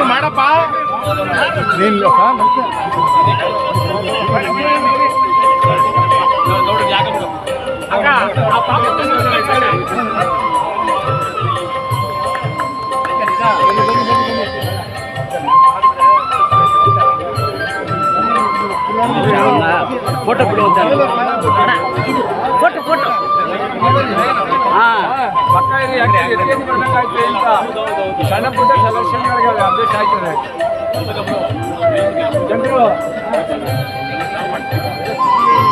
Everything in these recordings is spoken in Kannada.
ಮಾಡಪ್ಪ ಫೋಟೋ ಬಿಡು ಫೋಟೋ ಫೋಟೋ ಸಣ್ಣ ಪುಟ್ಟ ಸೆಲೆಕ್ಷನ್ಗಳಿಗೆ ಅಭ್ಯಾಸ ಆಗ್ತದೆ ಜನರು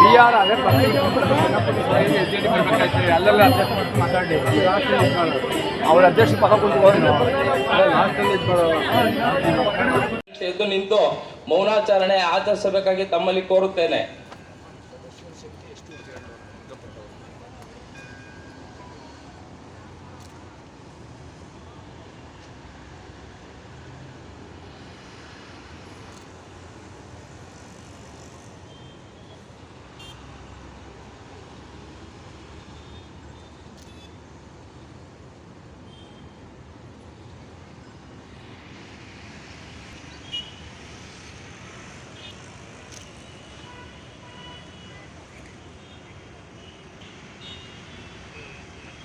ಬಿಆರ್ ಅದೇ ಅಲ್ಲೆಲ್ಲ ಅಧ್ಯಕ್ಷ ಮಾತಾಡಿ ಅವ್ರ ಅಧ್ಯಕ್ಷ ಪಕ್ಕ ಕುಂತು ಎದ್ದು ನಿಂತು ಮೌನಾಚರಣೆ ಆಚರಿಸಬೇಕಾಗಿ ತಮ್ಮಲ್ಲಿ ಕೋರುತ್ತೇನೆ.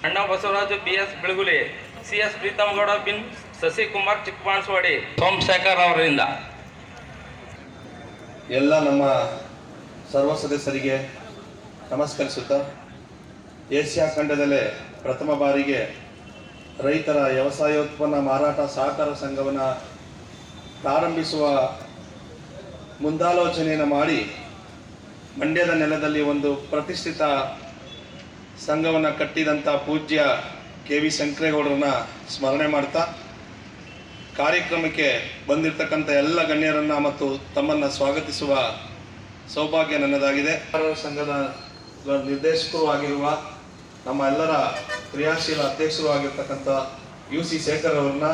ಅಣ್ಣ ಬಸವರಾಜು BS ಬೆಳಗುಲಿ, CS ಪ್ರೀತಮ್ಗೌಡ ಬಿನ್ ಶಶಿಕುಮಾರ್ ಚಿಕ್ಕಬಾಣಸ್ವಾಡಿ, ಸೋಮಶೇಖರ್ ಅವರಿಂದ ಎಲ್ಲ ನಮ್ಮ ಸರ್ವ ಸದಸ್ಯರಿಗೆ ನಮಸ್ಕರಿಸುತ್ತಾ, ಏಷ್ಯಾ ಖಂಡದಲ್ಲೇ ಪ್ರಥಮ ಬಾರಿಗೆ ರೈತರ ವ್ಯವಸಾಯೋತ್ಪನ್ನ ಮಾರಾಟ ಸಹಕಾರ ಸಂಘವನ್ನು ಪ್ರಾರಂಭಿಸುವ ಮುಂದಾಲೋಚನೆಯನ್ನು ಮಾಡಿ ಮಂಡ್ಯದ ನೆಲದಲ್ಲಿ ಒಂದು ಪ್ರತಿಷ್ಠಿತ ಸಂಘವನ್ನು ಕಟ್ಟಿದಂಥ ಪೂಜ್ಯ KV ಶಂಕರೇಗೌಡರನ್ನ ಸ್ಮರಣೆ ಮಾಡ್ತಾ, ಕಾರ್ಯಕ್ರಮಕ್ಕೆ ಬಂದಿರತಕ್ಕಂಥ ಎಲ್ಲ ಗಣ್ಯರನ್ನು ಮತ್ತು ತಮ್ಮನ್ನು ಸ್ವಾಗತಿಸುವ ಸೌಭಾಗ್ಯ ನನ್ನದಾಗಿದೆ. ಸಂಘದ ನಿರ್ದೇಶಕರು ಆಗಿರುವ ನಮ್ಮ ಎಲ್ಲರ ಕ್ರಿಯಾಶೀಲ ಅಧ್ಯಕ್ಷರು ಆಗಿರ್ತಕ್ಕಂಥ UC ಶೇಖರ್ ಅವರನ್ನ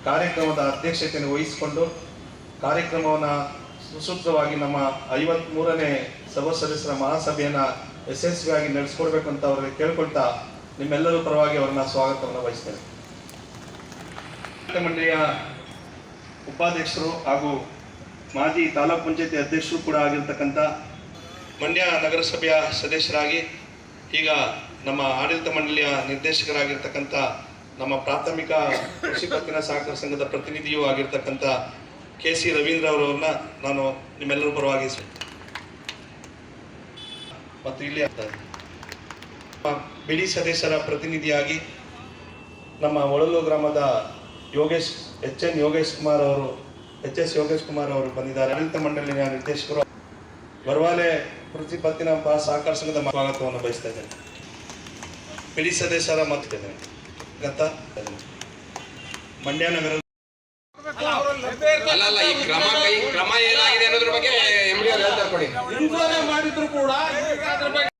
ಕಾರ್ಯಕ್ರಮದ ಅಧ್ಯಕ್ಷತೆಯನ್ನು ವಹಿಸಿಕೊಂಡು ಕಾರ್ಯಕ್ರಮವನ್ನು ಸುಸೂತ್ರವಾಗಿ ನಮ್ಮ 53ನೇ ಸರ್ವ ಸದಸ್ಯರ ಮಹಾಸಭೆಯನ್ನು ಯಶಸ್ವಿಯಾಗಿ ನಡೆಸ್ಕೊಡ್ಬೇಕಂತ ಅವರಿಗೆ ಕೇಳ್ಕೊಳ್ತಾ ನಿಮ್ಮೆಲ್ಲರೂ ಪರವಾಗಿ ಅವರನ್ನ ಸ್ವಾಗತವನ್ನು ವಹಿಸ್ತೇನೆ. ಮಂಡಳಿಯ ಉಪಾಧ್ಯಕ್ಷರು ಹಾಗೂ ಮಾಜಿ ತಾಲೂಕು ಪಂಚಾಯತಿ ಅಧ್ಯಕ್ಷರು ಕೂಡ ಆಗಿರ್ತಕ್ಕಂಥ ಮಂಡ್ಯ ನಗರಸಭೆಯ ಸದಸ್ಯರಾಗಿ ಈಗ ನಮ್ಮ ಆಡಳಿತ ಮಂಡಳಿಯ ನಿರ್ದೇಶಕರಾಗಿರ್ತಕ್ಕಂಥ ನಮ್ಮ ಪ್ರಾಥಮಿಕ ಕೃಷಿ ಪತ್ತಿನ ಸಹಕಾರ ಸಂಘದ ಪ್ರತಿನಿಧಿಯೂ ಆಗಿರ್ತಕ್ಕಂಥ KC ರವೀಂದ್ರ ಅವರನ್ನ ನಾನು ನಿಮ್ಮೆಲ್ಲರ ಪರವಾಗಿ ಮತ್ತು ಇಲ್ಲಿ ಬಿಡಿ ಸದಸ್ಯರ ಪ್ರತಿನಿಧಿಯಾಗಿ ನಮ್ಮ ಒಳಲು ಗ್ರಾಮದ HS ಯೋಗೇಶ್ ಕುಮಾರ್ ಅವರು ಬಂದಿದ್ದಾರೆ. ಆಡಳಿತ ಮಂಡಳಿಯ ನಿರ್ದೇಶಕರು ಬರವಾಲೆ ಕೃಷಿ ಪತ್ತಿನ ಸಹಕಾರ ಸಂಘದ ಸ್ವಾಗತವನ್ನು ಬಯಸ್ತಾ ಇದ್ದೇನೆ. ಬಿಡಿ ಸದಸ್ಯರ ಮಾತಿದ್ದೇನೆ ಮಂಡ್ಯ ನಗರ ಅಲ್ಲ ಈ ಕ್ರಮ ಏನಾಗಿದೆ ಅನ್ನೋದ್ರ ಬಗ್ಗೆ MD ಅವರು ಹೇಳ್ತಾರೆ ಕೊಡಿ. ಮಾಡಿದ್ರು ಕೂಡ